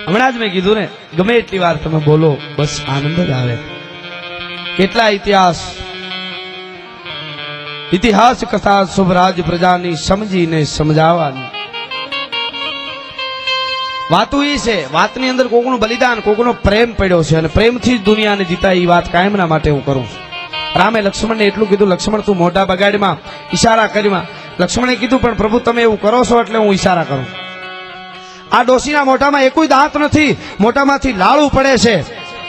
હમણાં જ મેં કીધું ને, ગમે એટલી વાર તમે બોલો બસ આનંદ જ આવે. કેટલા ઇતિહાસ કથા શુભરાજ પ્રજાની સમજીને સમજાવવાની વાતો એ છે. વાતની અંદર કોકનું બલિદાન, કોકનો પ્રેમ પડ્યો છે અને પ્રેમથી જ દુનિયાને જીતાય એ વાત કાયમના માટે હું કરું છું. રામે લક્ષ્મણને એટલું કીધું, લક્ષ્મણ તું મોઢા બગાડીમાં ઈશારા કરીમાં. લક્ષ્મણે કીધું પણ પ્રભુ તમે એવું કરો છો એટલે હું ઈશારા કરું. આ ડોશીના મોઢામાં એકોય દાંત નથી, મોઢામાંથી લાળું પડે છે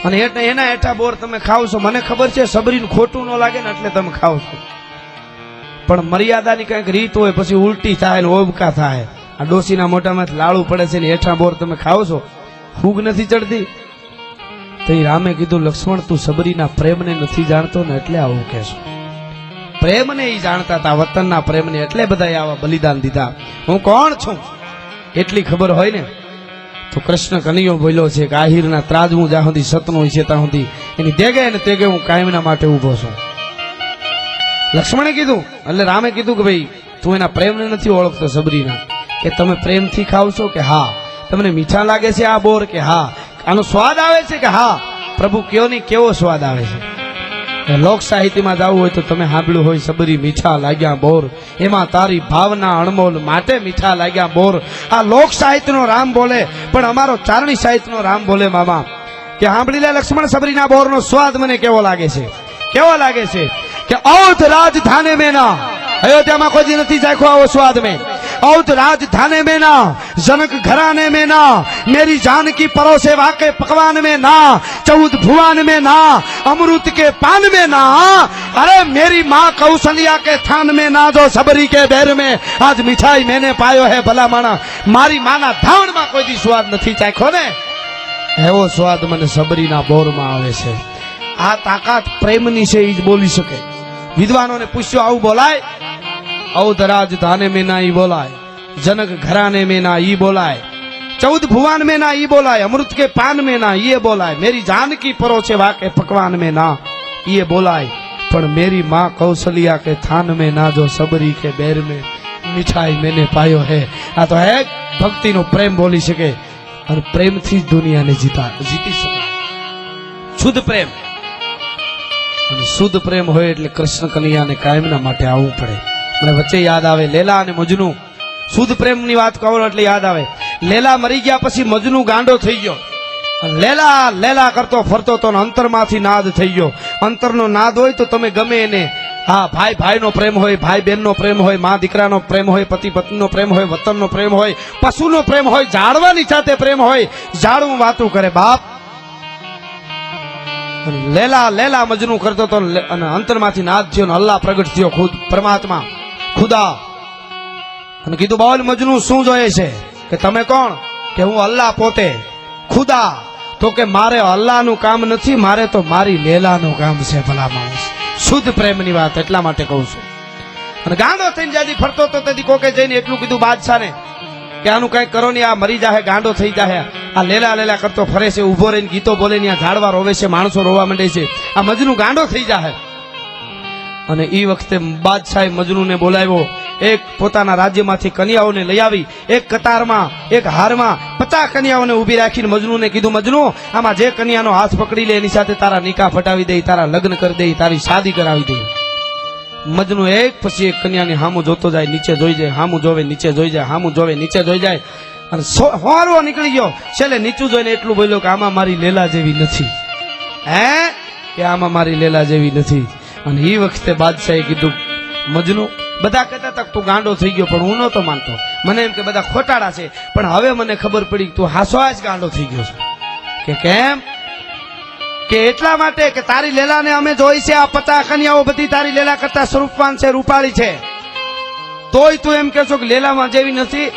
અને એના હેઠા બોર તમે ખાવ છો. મને ખબર છે સબરીને ખોટું ન લાગે ને એટલે તમે ખાવ છો, પણ મર્યાદાની કંઈક રીત હોય, પછી ઉલટી થાય ને ઓબકા થાય. આ ડોશીના મોઢામાંથી લાળું પડે છે ને હેઠા બોર તમે ખાવ છો, ફૂગ નથી ચડતી. તો રામે કીધું લક્ષ્મણ તું સબરીના પ્રેમને નથી જાણતો ને એટલે આવું કહેશો. પ્રેમને એ જાણતા હતા, વતનના પ્રેમને, એટલે બધા આવા બલિદાન દીધા. હું કોણ છું એટલી ખબર હોય ને તો કૃષ્ણ કનૈયો બોલ્યો છે કે આહિરના ત્રાજવું જ્યાં સુધી સતનું હોય છે ત્યાં સુધી એની દેગે ને તેગે હું કાયમના માટે ઉભો છું. લક્ષ્મણે કીધું એટલે રામે કીધું કે ભાઈ તું એના પ્રેમને નથી ઓળખતો સબરીના, કે તમે પ્રેમથી ખાવ છો કે હા, તમને મીઠા લાગે છે આ બોર કે હા, આનો સ્વાદ આવે છે કે હા. પ્રભુ કયો નહીં કેવો સ્વાદ આવે છે. લોક સાહિત્યમાં જવું હોય તો તમે સાંભળ્યું હોય સબરી મીઠા લાગ્યા બોર, એમાં તારી ભાવના અણમોલ માટે મીઠા લાગ્યા બોર. આ લોક સાહિત્યનો રામ બોલે, પણ અમારો ચારણી સાહિત્યનો રામ બોલે મામા કે સાંભળી લે લક્ષ્મણ, સબરીના બોરનો સ્વાદ મને કેવો લાગે છે. કેવો લાગે છે કે ઔધ રાજધાને में ना, अयोध्या કોઈ નથી ચાખ્યો આવો સ્વાદ મેં. औध राजधाने में ना, जनक घराने में ना, मेरी जान की परोसे वाके पकवान में ना, 14 भुवन में ना, अमृत के पान में ना, अरे मेरी माँ कौशल्या के थान में ना, जो सबरी के बैर में आज मिठाई मैंने पायो है भला माना. मारी माना धावण में कोई दी स्वाद નથી ચાખ્યો ને એવો સ્વાદ મને સબરીના બોરમાં આવે છે. આ તાકાત પ્રેમની છે, એ જ બોલી શકે. વિદ્વાનોને પૂછ્યો આવું બોલાય? औध राजधाने में ना ई बोलाय, जनक घराने में ना ई बोलाय, 14 भुवन में ना ई बोलाय, अमृत के पान में ना ये बोलाय, मेरी जान की परोसे वाके पकवान में ना ये बोलाय, पर मेरी माँ कौशल्या के थान में ना, जो सबरी के बैर में मिठाई मैंने पायो है. आ तो है भक्ति नो प्रेम बोली सके और प्रेम थी दुनिया ने जीती सके. शुद्ध प्रेम, शुद्ध प्रेम होय એટલે કૃષ્ણ કનૈયાને કાયમના માટે આવવું પડે. મને વચ્ચે યાદ આવે લેલા અને મજનુ. શુદ્ધ પ્રેમની વાત કહો એટલે યાદ આવે, લેલા મરી ગયા પછી મજનુ ગાંડો થઈ ગયો. લેલા લેલા કરતો ફરતો તો અંતરમાંથી નાદ થઈ ગયો. અંતરનો નાદ હોય તો તમે ગમે એને, હા ભાઈ ભાઈનો પ્રેમ હોય, ભાઈ બહેનનો પ્રેમ હોય, મા દીકરાનો પ્રેમ હોય, પતિ પત્નીનો પ્રેમ હોય, વતનનો પ્રેમ હોય, પશુનો પ્રેમ હોય, ઝાડવાની સાથે પ્રેમ હોય, ઝાડવું વાતું કરે બાપ. લેલા લેલા મજનુ કરતો તો અને અંતરમાંથી નાદ થયો ને અલ્લાહ પ્રગટ થયો, ખુદ પરમાત્મા ખુદા. અને કીધું બોલ મજનુ શું જોઈએ છે? કે તમે કોણ? કે હું અલ્લાહ પોતે ખુદા. તો કે મારે અલ્લાહનું કામ નથી, મારે તો મારી લેલાનું કામ છે. ભલા માણસ, શુદ્ધ પ્રેમની વાત એટલા માટે કહું છું. અને ગાંડો થઈને જ્યાંથી ફરતો તો તેથી કોકે જઈને એટલું કીધું બાદશાહને કે આનું કઈ કરો નહીં, આ મરી જાહે, ગાંડો થઈ જાહે. આ લેલા લેલા કરતો ફરે છે, ઉભો રહીને ગીતો બોલે ને ઝાડવા રોવે છે, માણસો રોવા માંડે છે, આ મજનુ ગાંડો થઈ જાહે. અને એ વખતે બાદશાહે મજનુને બોલાવ્યો. એક પોતાના રાજ્યમાંથી કન્યાઓને લઈ આવી, એક કતારમાં એક હારમાં 50 કન્યાઓને ઊભી રાખીને મજનુને કીધું મજનુ આમાં જે કન્યાનો હાથ પકડી લે એની સાથે તારા નિકાહ ફટાવી દે, તારા લગ્ન કરી દે, તારી શાદી કરાવી દે. મજનુ એક પછી એક કન્યાની હામું જોતો જાય, નીચે જોઈ જાય, હામું જોવે, નીચે જોઈ જાય, હામું જોવે, નીચે જોઈ જાય અને હોરવો નીકળી ગયો. છેલ્લે નીચું જોઈને એટલું બોલ્યો કે આમાં મારી લેલા જેવી નથી. હે કે આમાં મારી લેલા જેવી નથી. અને એ વખતે બાદશાહે કીધું મજનુ બધા કહેતા હતા તું ગાંડો થઈ ગયો, પણ હું નહોતો માનતો. મને એમ કે બધા ખોટાડા છે, પણ હવે મને ખબર પડી તું હાસોઆ જ ગાંડો થઈ ગયો છે. કે કેમ? કે એટલા માટે કે તારી લેલાને અમે જોઈ છે, આ 50 કન્યાઓ બધી તારી લેલા કરતા સ્વરૂપવાન છે, રૂપાળી છે, તોય તું એમ કહેશો કે લેલામાં જેવી નથી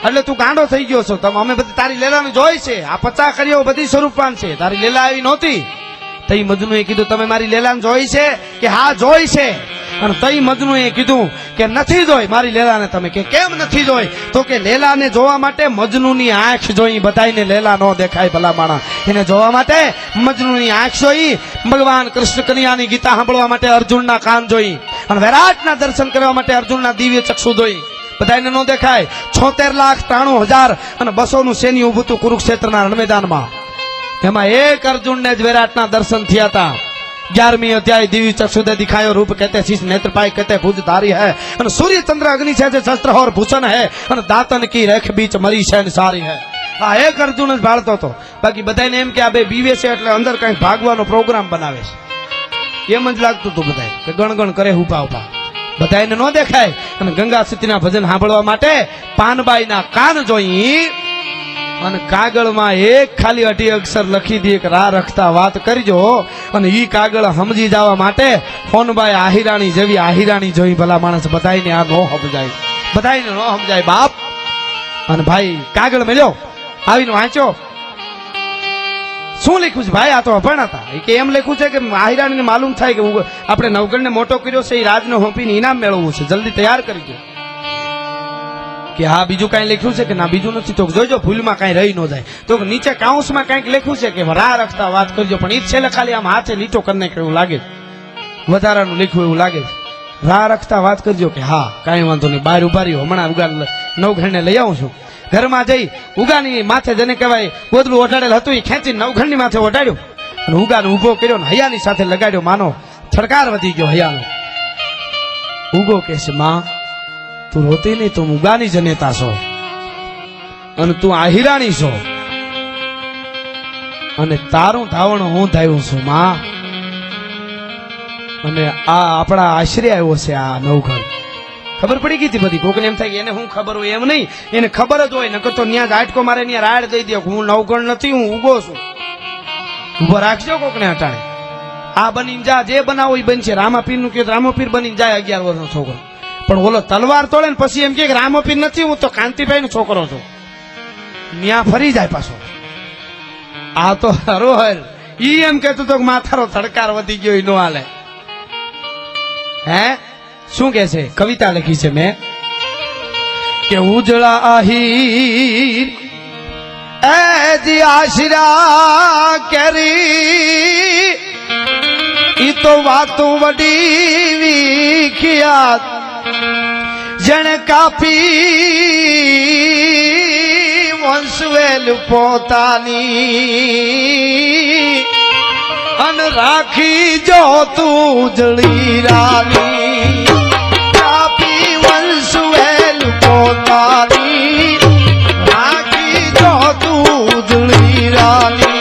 એટલે તું ગાંડો થઈ ગયો છો. તમે અમે બધી તારી લેલાને જોઈ છે, આ 50 કન્યાઓ બધી સ્વરૂપવાન છે, તારી લેલા આવી નહોતી. તઈ મજનુએ કીધું તમે મારી લેલાને જોઈ છે? કે હા જોઈ છે. અને તઈ મજનુએ કીધું કે નથી જોઈ મારી લેલાને. તમે કે કેમ નથી જોઈ? તો કે લેલાને જોવા માટે મજનુની આંખ જોઈ, બધાયને લેલા નો દેખાય ભલા માણા. એને જોવા માટે મજનુની આંખ જોઈ, ભગવાન કૃષ્ણ કનૈયાની ગીતા સાંભળવા માટે અર્જુનના કાન જોઈ, અને વિરાટના દર્શન કરવા માટે અર્જુનના દિવ્ય ચક્ષુ જોઈ, બધાને ન દેખાય. 76,93,000 અને 200 નું સૈન્ય ઉભું હતું કુરુક્ષેત્રના રણ મેદાનમાં. એમાં એક અર્જુનને જ વિરાટના દર્શન થયા હતા. 11મી અધ્યાય દિવ્ય ચક્ષુદે દિખાયો રૂપ કહેતે શીશ નેત્રપાય કહેતે ભુજ ધારી है અને સૂર્ય ચંદ્ર અગ્નિ છે જે શસ્ત્ર और भूषण है અને દાંતન કી રેખ બીચ મરી છે ને સારી है. આ એક અર્જુન જ ભાળતો હતો. બાકી બધાને એમ કે આ બે બીવે છે એટલે અંદર કઈ ભાગવાનો પ્રોગ્રામ બનાવે છે એમ જ લાગતું હતું બધાય કે ગણગણ કરે ઉભા ઉભા. બધાને ન દેખાય. અને ગંગા સતીના ભજન સાંભળવા માટે પાનબાઈના કાન જોઈ અને કાગળમાં એક ખાલી 2 અક્ષર લખી દે કે રા રખતા વાત કરજો. અને ઈ કાગળ સમજી જવા માટે ફોનબાઈ આહિરાણી જેવી આહિરાણી જોઈ ભલા માણસ. બધાને આ નો સમજાય, બધાને નો સમજાય બાપ. અને ભાઈ કાગળ મેલ્યો આવીને વાંચો શું લખ્યું છે ભાઈ. આ તો અભણ હતા કે એમ લખ્યું છે કે આહિરાણીને માલુમ થાય કે આપણે નવગણને મોટો કર્યો છે એ રાજને હોંપીને ઇનામ મેળવવું છે, જલ્દી તૈયાર કરી દો. કે હા બીજું કઈ લખ્યું છે કે ના બીજું નથી. તો જોજો ભૂલમાં કઈ રહી ન જાય. તો નીચે કાઉન્સમાં કઈક લખ્યું છે કે રા રખતા વાત કરજો, પણ એ છેલ્લે ખાલી આમ હાથે લીટો કરીને એવું લાગે વધારાનું લખ્યું એવું લાગે. રા રખતા વાત કરજો કે હા કઈ વાંધો નહીં. બહાર ઉભા રહ્યો હમણાં ઉગા નવઘણને લઈ આવું છું. ઘરમાં જઈ ઉગાની માથે જેને કહેવાય ગોદડું ઓઢાડેલ હતું એ ખેંચી નવઘણની માથે ઓઢાડ્યું અને ઉગાને ઉભો કર્યો ને હૈયાની સાથે લગાડ્યો. માનો થડકાર વધી ગયો હૈયાનો. ઉગો કે છે માં તું રોતી નહીં, તું ઉગાની જનેતા છો અને તું આહિરાણી છો અને તારું ધાવણ હું ધાવ્યું છું માં. અને આ આપણા આશરે આવ્યો છે આ નવઘણ. ખબર પડી ગઈ હતી બધી. કોકને એમ થાય કે એને હું ખબર હોય એમ નહીં, એને ખબર જ હોય. નકર તો ન્યા આટકો મારે ન્યા રાડ દઈ દે હું નવઘણ નથી, હું ઉગો છું. ઉભો રાખજો કોકને અટાણે. આ બનીને જા જે બનાવો એ બનશે. રામાપીર નું કે રામોપીર બનીને જાય 11 વર્ષનો છોકરો. પણ ઓલો તલવાર તોડે ને પછી એમ કે રામોપીર નથી, હું તો કાંતિભાઈ નો છોકરો છું. ન્યા ફરી જાય પાછો. આ તો હરોહર ઈ એમ કેતો તો માથારો થડકાર વધી ગયો ઈ નો હાલે. હે શું કે છે કવિતા લખી છે મેં કે ઉજળા આહીર એ જી આશરા કેરી ઈ તો વાતો વડી વિખ્યાત જણ કાપી વંશવેલ પોતાની અન રાખી જો તું ઉજળી રાની. કાપી વંશવેલ પોતાની રાખી જો તું ઉજળી રાની.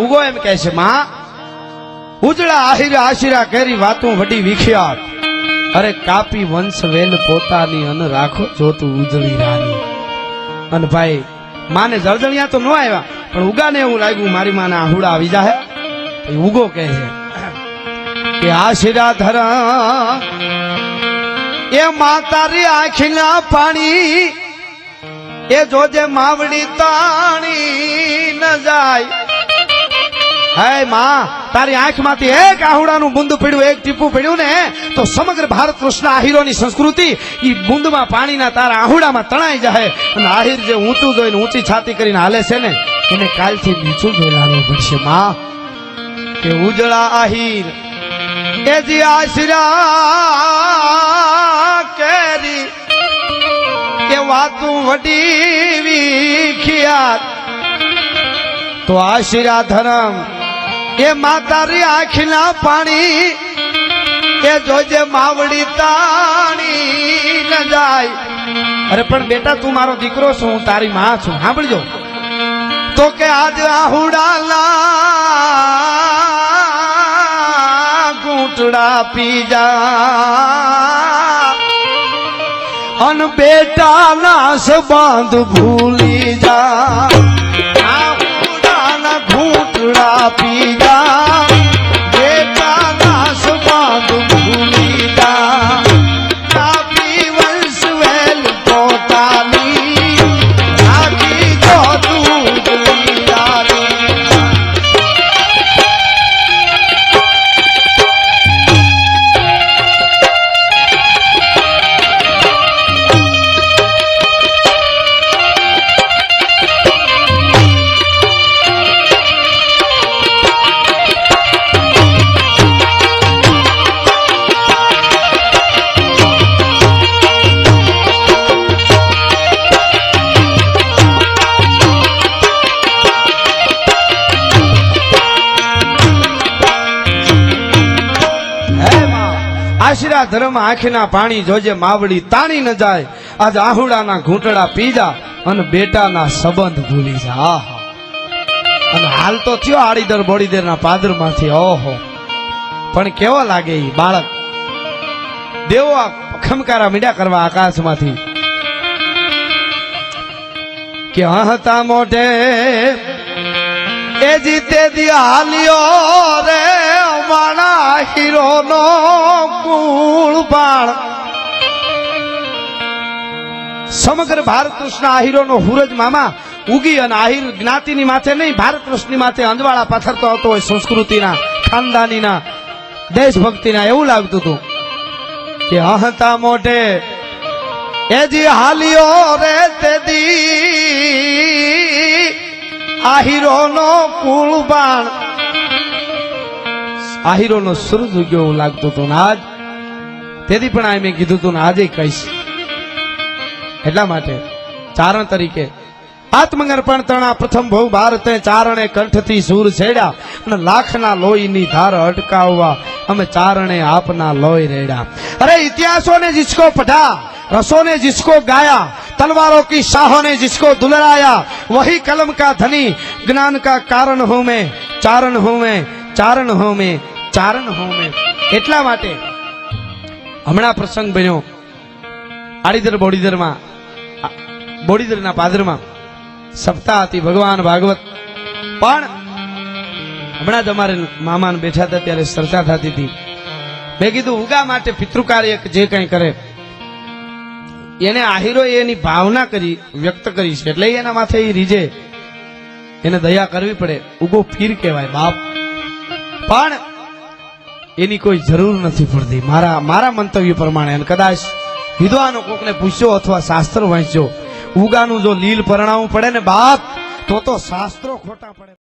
ઉગો એમ કહે છે માં ઉજળા આહિરા આશીરા કેરી વાતું વડી વિખ્યાત અરે કાપી વંશ વેલ પોતાની અન રાખો જોતું ઉજળી રાની. અને ભાઈ માને જળજળિયા તો ન આવ્યા પણ ઉગાને એવું લાગ્યું મારી માને આહુડા આવી જાય. ઉગો કહે છે કે આશીરા ધરા એ માતારી આંખના પાણી એ જોજે માવડી તાણી ન જાય. હે માં તારી આંખમાંથી એક આહુડાનું બુંદ પડ્યું, એક ટીપું પડ્યું ને તો સમગ્ર ભારત વર્ષના આહિરોની સંસ્કૃતિ ઈ બુંદમાં પાણીના તારા આહુડામાં તણાઈ જાય. અને આહિર જે ઊંચું જોઈને ઊંચી છાતી કરીને હાલે છે ને એને કાલથી નીચું જોઈ લાવવું પડશે માં. કે ઉજળા આહિર એ જે આશરા કેરી કે વાતું વડી વિખ્યાત તો આશીરા ધરમ એ માતારી આંખના પાણી એ જોજે માવડી તાણી ન જાય. અરે પણ બેટા તું મારો દીકરો છું, હું તારી માં છું, સાંભળજો. તો કે આજ આહુડાલા ઘૂંટડા પી જા અન બેટા ના સંબંધ ભૂલી જા. ઘૂંટડા પી જા બેટા ના સંબંધ આશરા ધર્મ આંખના પાણી જોજે માવડી તાણી ન જાય આજ આહુડાના ઘૂંટડા પી જા અને બેટાના સંબંધ ભૂલી જા આહા. અને હાલ તો થયો આડીદર બોડીદરના પાદરમાંથી ઓહો પણ કેવો લાગે ઈ બાળક દેવો આ ખમકારા મીડા કરવા આકાશમાંથી કે હતા મોઢે એ જીતે દિયાલિયો રે માણા હીરો નો કુળ બાળ સમગ્ર ભારત વર્ષના આહીરો નો હુરજ મામા ઉગી અને આહીર જ્ઞાતિની માથે નહીં ભારત વર્ષની માથે અંજવાળા પાથરતો હતો હોય સંસ્કૃતિના ખાનદાનીના દેશભક્તિના એવું લાગતું હતું કે હતા મોઢે એજી હાલિયો રે તેદી આહીરો નો કુળબાણ આહીરો નો સૂરજ ઉગ્યો એવું લાગતું હતું ને આજ તેથી પણ આ મેં કીધું હતું ને આજે કહીશ એટલા માટે ચારણ તરીકે આત્મગર્પણ તણા પ્રથમ ભવ ભારતે ચારણે કંઠથી સૂર છેડ્યા અને લાખના લોહીની ધાર અટકાવવા અમે ચારણે આપના લોહી રેડ્યા અરે इतिहासों ने जिसको पढ़ा रसों ने जिसको गाया तलवारों की शाहों ने जिसको दुलराया वही कलम का धनी ज्ञान का कारण हूं मैं चारण हूं मैं चारण हूं मैं चारण हूं मैं એટલા માટે હમણાં પ્રસંગ બન્યો આડીદર બોડીદરના પાદરમાં સપ્તાહ હતી ભગવાન ભાગવત પણ હમણાં જ અમારે મામાન બેઠા હતા ત્યારે ચર્ચા થતી હતી મેં કીધું ઉગા માટે પિતૃકાર્ય જે કંઈ કરે એને આહીરો એની ભાવના કરી વ્યક્ત કરી છે એટલે એના માથે એ રીજે એને દયા કરવી પડે ઉગો પીર કહેવાય બાપ પણ એની કોઈ જરૂર નથી પડતી મારા મંતવ્ય પ્રમાણે અને કદાચ વિદ્વાનો કોકને પૂછ્યો અથવા શાસ્ત્ર વાંચ્યો ઉગાનું જો લીલ પરણાવવું પડે ને બાપ તો શાસ્ત્રો ખોટા પડે.